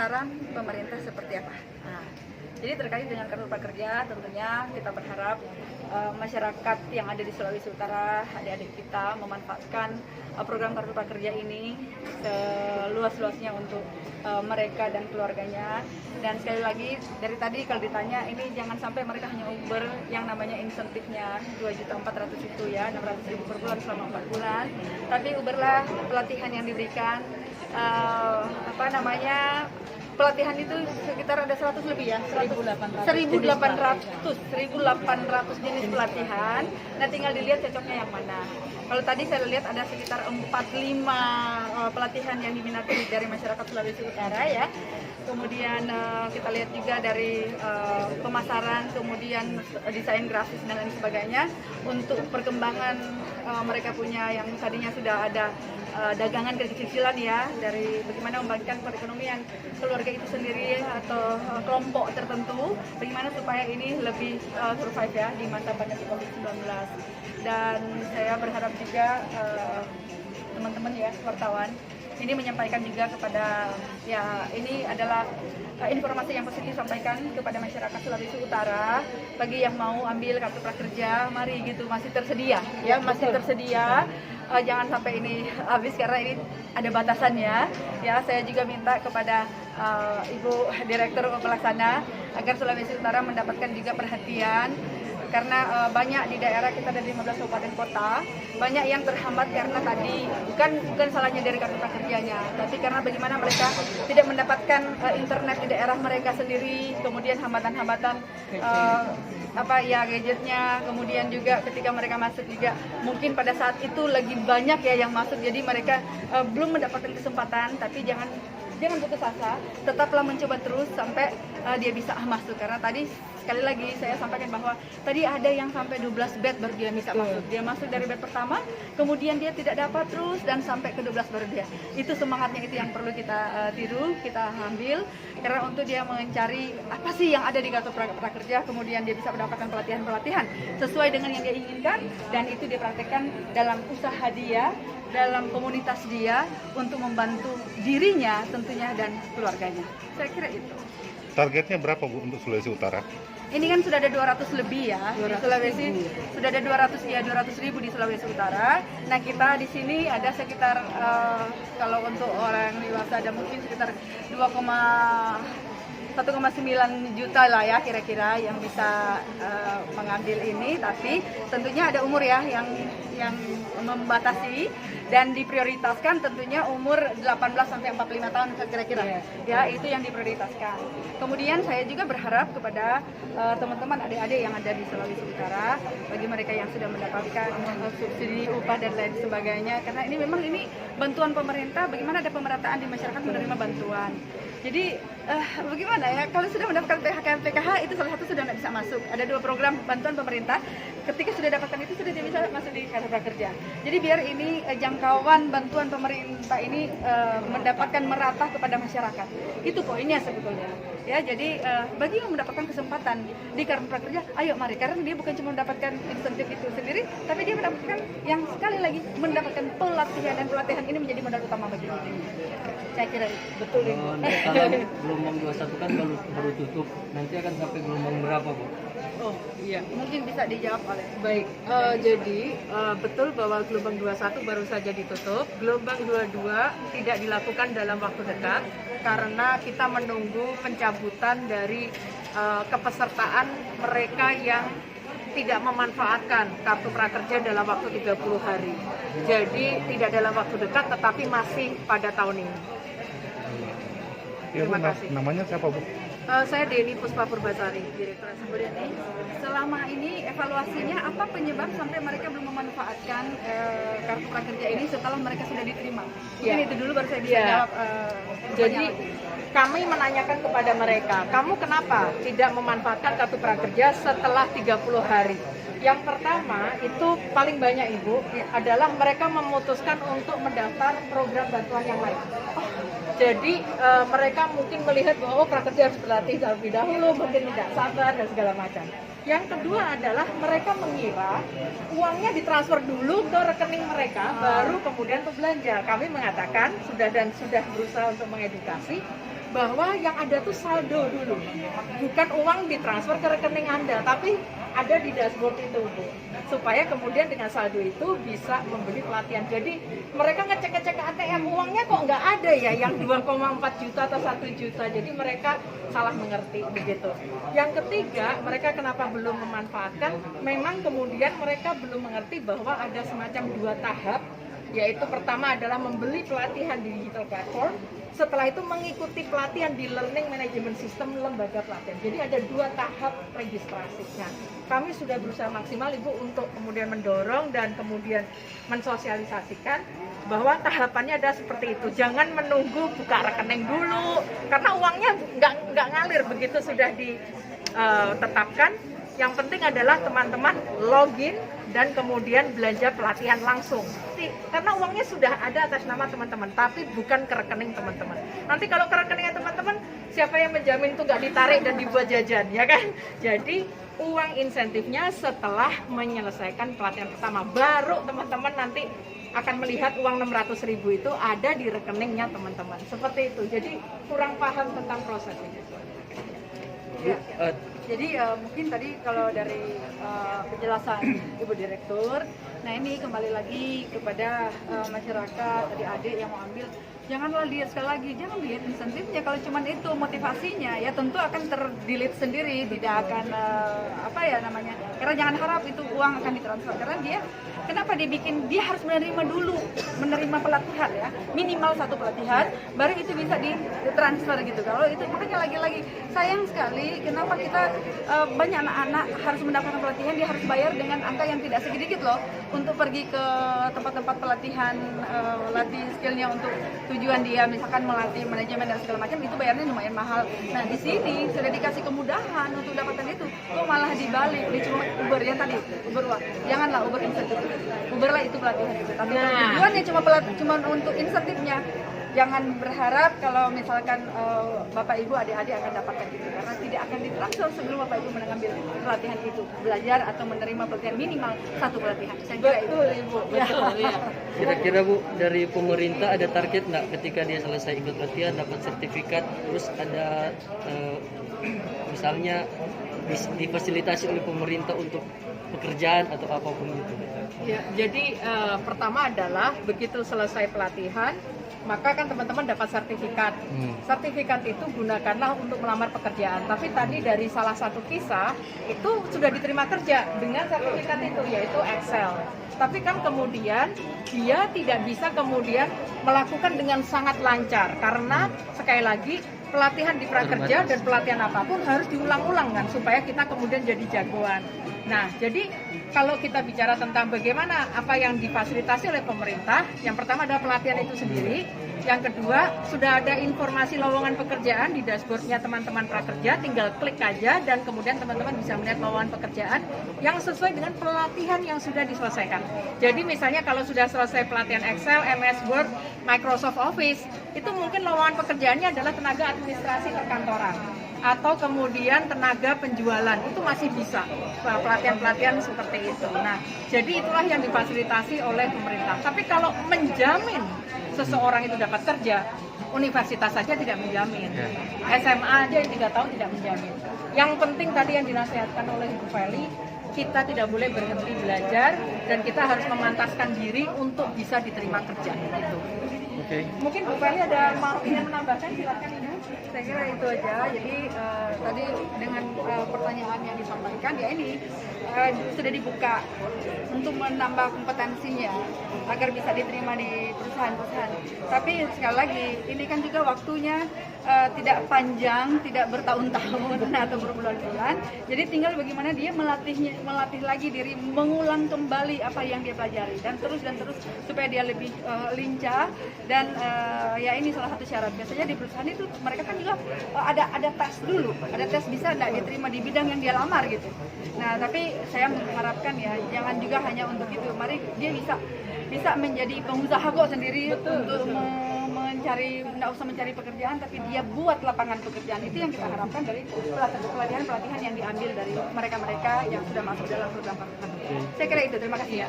saran pemerintah seperti apa. Nah, jadi terkait dengan kartu prakerja, tentunya kita berharap masyarakat yang ada di Sulawesi Utara, adik-adik kita memanfaatkan program kartu prakerja ini seluas-luasnya untuk mereka dan keluarganya. Dan sekali lagi, dari tadi kalau ditanya, ini jangan sampai mereka hanya Uber yang namanya insentifnya 2.400.000 itu ya, 600.000 per bulan selama 4 bulan. Tapi Uberlah pelatihan yang diberikan, pelatihan itu sekitar ada 100 lebih ya, 1.800 jenis pelatihan. Nah, tinggal dilihat cocoknya yang mana. Kalau tadi saya lihat ada sekitar 4-5 pelatihan yang diminati dari masyarakat Sulawesi Utara ya. Kemudian kita lihat juga dari pemasaran, kemudian desain grafis dan lain sebagainya. Untuk perkembangan mereka punya yang tadinya sudah ada dagangan kecil-kecilan ya, dari bagaimana membangkitkan perekonomian keluarga itu sendiri atau kelompok tertentu, bagaimana supaya ini lebih survive ya di masa pandemi COVID-19. Dan saya berharap juga teman-teman ya wartawan ini menyampaikan juga kepada, ya ini adalah informasi yang positif sampaikan kepada masyarakat Sulawesi Utara. Bagi yang mau ambil kartu prakerja, mari gitu, masih tersedia ya, masih tersedia. Jangan sampai ini habis karena ini ada batasannya ya. Saya juga minta kepada Ibu Direktur Pelaksana agar Sulawesi Utara mendapatkan juga perhatian, karena banyak di daerah kita dari 15 kabupaten kota, banyak yang terhambat karena tadi bukan salahnya dari kartu prakerjanya, tapi karena bagaimana mereka tidak mendapatkan internet di daerah mereka sendiri, kemudian hambatan-hambatan gadgetnya, kemudian juga ketika mereka masuk juga mungkin pada saat itu lagi banyak ya yang masuk, jadi mereka belum mendapatkan kesempatan. Tapi jangan putus asa, tetaplah mencoba terus sampai dia bisa masuk. Karena tadi sekali lagi saya sampaikan bahwa tadi ada yang sampai 12 bed baru dia bisa masuk. Dia masuk dari bed pertama, kemudian dia tidak dapat terus dan sampai ke 12 baru dia. Itu semangatnya, itu yang perlu kita tiru, kita ambil. Karena untuk dia mencari apa sih yang ada di kartu prakerja, kemudian dia bisa mendapatkan pelatihan-pelatihan sesuai dengan yang dia inginkan, dan itu dia praktekkan dalam usaha dia, dalam komunitas dia, untuk membantu dirinya tentunya dan keluarganya. Saya kira itu. Targetnya berapa Bu untuk Sulawesi Utara? Ini kan sudah ada 200 lebih ya, di Sulawesi sudah ada 200.000 di Sulawesi Utara. Nah, kita di sini ada sekitar kalau untuk orang dewasa ada mungkin sekitar 1,9 juta lah ya kira-kira yang bisa mengambil ini. Tapi tentunya ada umur ya yang membatasi, dan diprioritaskan tentunya umur 18 sampai 45 tahun kira-kira. Ya, itu yang diprioritaskan. Kemudian saya juga berharap kepada teman-teman adik-adik yang ada di Sulawesi Utara, bagi mereka yang sudah mendapatkan subsidi upah dan lain sebagainya, karena ini memang ini bantuan pemerintah, bagaimana ada pemerataan di masyarakat menerima bantuan. Jadi bagaimana ya, kalau sudah mendapatkan PKH itu salah satu sudah tidak bisa masuk. Ada 2 program bantuan pemerintah, ketika sudah dapatkan itu sudah bisa masuk di kartu prakerja. Jadi biar ini jangkauan bantuan pemerintah ini mendapatkan merata kepada masyarakat. Itu poinnya sebetulnya. Ya, jadi bagi yang mendapatkan kesempatan di kartu prakerja, ayo mari, karena dia bukan cuma mendapatkan insentif itu sendiri, tapi dia mendapatkan yang sekali lagi mendapatkan pelatihan, dan pelatihan ini menjadi modal utama bagi dirinya. Saya kira itu. Betul ini. Kalau gelombang 21 kan baru tutup, nanti akan sampai gelombang berapa Bu? Oh iya, mungkin bisa dijawab oleh. Baik, jadi betul bahwa gelombang 21 baru saja ditutup. Gelombang 22 tidak dilakukan dalam waktu dekat karena kita menunggu pencabutan dari kepesertaan mereka yang tidak memanfaatkan kartu prakerja dalam waktu 30 hari. Jadi tidak dalam waktu dekat, tetapi masih pada tahun ini. Terima kasih. Namanya siapa Bu? Saya Deni Puspa Purbasari, Direktur Kemudian ini, selama ini evaluasinya apa penyebab sampai mereka belum memanfaatkan kartu prakerja ini setelah mereka sudah diterima? Mungkin itu dulu baru saya bisa jawab. Jadi kami menanyakan kepada mereka, kamu kenapa tidak memanfaatkan kartu prakerja setelah 30 hari? Yang pertama itu paling banyak Ibu adalah mereka memutuskan untuk mendaftar program bantuan yang lain. Jadi mereka mungkin melihat bahwa prakerja harus berlatih terlebih dahulu, mungkin tidak sabar dan segala macam. Yang kedua adalah mereka mengira uangnya ditransfer dulu ke rekening mereka, baru kemudian untuk belanja. Kami mengatakan sudah berusaha untuk mengedukasi bahwa yang ada tuh saldo dulu, bukan uang ditransfer ke rekening Anda, tapi ada di dashboard itu, Bu, supaya kemudian dengan saldo itu bisa membeli pelatihan. Jadi mereka ngecek-ngecek ke ATM, uangnya kok nggak ada ya yang 2,4 juta atau 1 juta, jadi mereka salah mengerti begitu. Yang ketiga, mereka kenapa belum memanfaatkan, memang kemudian mereka belum mengerti bahwa ada semacam 2 tahap, yaitu pertama adalah membeli pelatihan di digital platform, setelah itu mengikuti pelatihan di Learning Management System lembaga pelatihan. Jadi ada 2 tahap registrasinya. Kami sudah berusaha maksimal, Ibu, untuk kemudian mendorong dan kemudian mensosialisasikan bahwa tahapannya ada seperti itu. Jangan menunggu buka rekening dulu, karena uangnya nggak ngalir begitu sudah ditetapkan. Yang penting adalah teman-teman login dan kemudian belanja pelatihan langsung. Karena uangnya sudah ada atas nama teman-teman, tapi bukan ke rekening teman-teman. Nanti kalau ke rekeningnya teman-teman, siapa yang menjamin itu nggak ditarik dan dibuat jajan, ya kan? Jadi uang insentifnya setelah menyelesaikan pelatihan pertama, baru teman-teman nanti akan melihat uang 600.000 itu ada di rekeningnya teman-teman. Seperti itu. Jadi kurang paham tentang proses ini. Ya. Jadi mungkin tadi kalau dari penjelasan Ibu Direktur, nah ini kembali lagi kepada masyarakat, adik-adik yang mau ambil, janganlah lihat sekali lagi, jangan lihat insentifnya. Kalau cuma itu motivasinya, ya tentu akan terdelete sendiri, tidak akan karena jangan harap itu uang akan ditransfer, karena dia kenapa dibikin, dia harus menerima pelatihan ya, minimal 1 pelatihan, baru itu bisa ditransfer gitu. Kalau itu makanya lagi-lagi sayang sekali kenapa kita banyak anak-anak harus mendapatkan pelatihan, dia harus bayar dengan angka yang tidak sedikit loh untuk pergi ke tempat-tempat pelatihan, latih skillnya untuk tujuan dia misalkan melatih manajemen dan segala macam, itu bayarnya lumayan mahal. Nah di sini sudah dikasih kemudahan untuk dapatkan itu, kok malah dibalik, ini cuma Uber yang tadi, Uber wah, janganlah Uber insentif, Uber lah itu pelatihan itu. Tapi tujuannya cuma untuk insentifnya. Jangan berharap kalau misalkan Bapak Ibu adik-adik akan dapatkan itu, karena tidak akan ditransfer sebelum Bapak Ibu mengambil pelatihan itu, belajar atau menerima pelatihan minimal 1 pelatihan. Saya kira itu, Ibu. Betul, ya. Kira-kira Bu, dari pemerintah ada target nggak ketika dia selesai ikut pelatihan dapat sertifikat, terus ada misalnya difasilitasi oleh pemerintah untuk pekerjaan atau apapun itu? Ya, jadi pertama adalah begitu selesai pelatihan, maka kan teman-teman dapat sertifikat. Sertifikat itu gunakanlah untuk melamar pekerjaan. Tapi tadi dari salah satu kisah itu sudah diterima kerja dengan sertifikat itu, yaitu Excel. Tapi kan kemudian dia tidak bisa kemudian melakukan dengan sangat lancar, karena sekali lagi pelatihan di prakerja dan pelatihan apapun harus diulang-ulang kan, supaya kita kemudian jadi jagoan. Nah, jadi kalau kita bicara tentang bagaimana apa yang difasilitasi oleh pemerintah, yang pertama adalah pelatihan itu sendiri. Yang kedua, sudah ada informasi lowongan pekerjaan di dashboardnya teman-teman prakerja, tinggal klik aja dan kemudian teman-teman bisa melihat lowongan pekerjaan yang sesuai dengan pelatihan yang sudah diselesaikan. Jadi misalnya kalau sudah selesai pelatihan Excel, MS Word, Microsoft Office, itu mungkin lowongan pekerjaannya adalah tenaga administrasi perkantoran atau kemudian tenaga penjualan, itu masih bisa pelatihan-pelatihan seperti itu. Nah, jadi itulah yang difasilitasi oleh pemerintah. Tapi kalau menjamin seseorang itu dapat kerja, universitas saja tidak menjamin, SMA aja yang 3 tahun tidak menjamin. Yang penting tadi yang dinasihatkan oleh Ibu Feli, kita tidak boleh berhenti belajar dan kita harus memantaskan diri untuk bisa diterima kerja gitu. Mungkin Bu Feli ada mau ingin menambahkan, silakan Ibu. Saya kira itu aja. Jadi tadi dengan pertanyaan yang disampaikan ya ini sudah dibuka untuk menambah kompetensinya agar bisa diterima di perusahaan-perusahaan. Tapi sekali lagi ini kan juga waktunya tidak panjang, tidak bertahun-tahun atau berbulan-bulan. Jadi tinggal bagaimana dia melatih lagi diri, mengulang kembali apa yang dia pelajari dan terus supaya dia lebih lincah. Dan ya ini salah satu syarat. Biasanya di perusahaan itu mereka kan juga ada tes dulu, ada tes bisa tidak diterima di bidang yang dia lamar gitu. Nah tapi saya mengharapkan ya jangan juga hanya untuk itu. Mari dia bisa menjadi pengusaha kok sendiri untuk tidak usah mencari pekerjaan, tapi dia buat lapangan pekerjaan. Itu yang kita harapkan dari pelatihan yang diambil dari mereka-mereka yang sudah masuk dalam program. Saya kira itu. Terima kasih ya.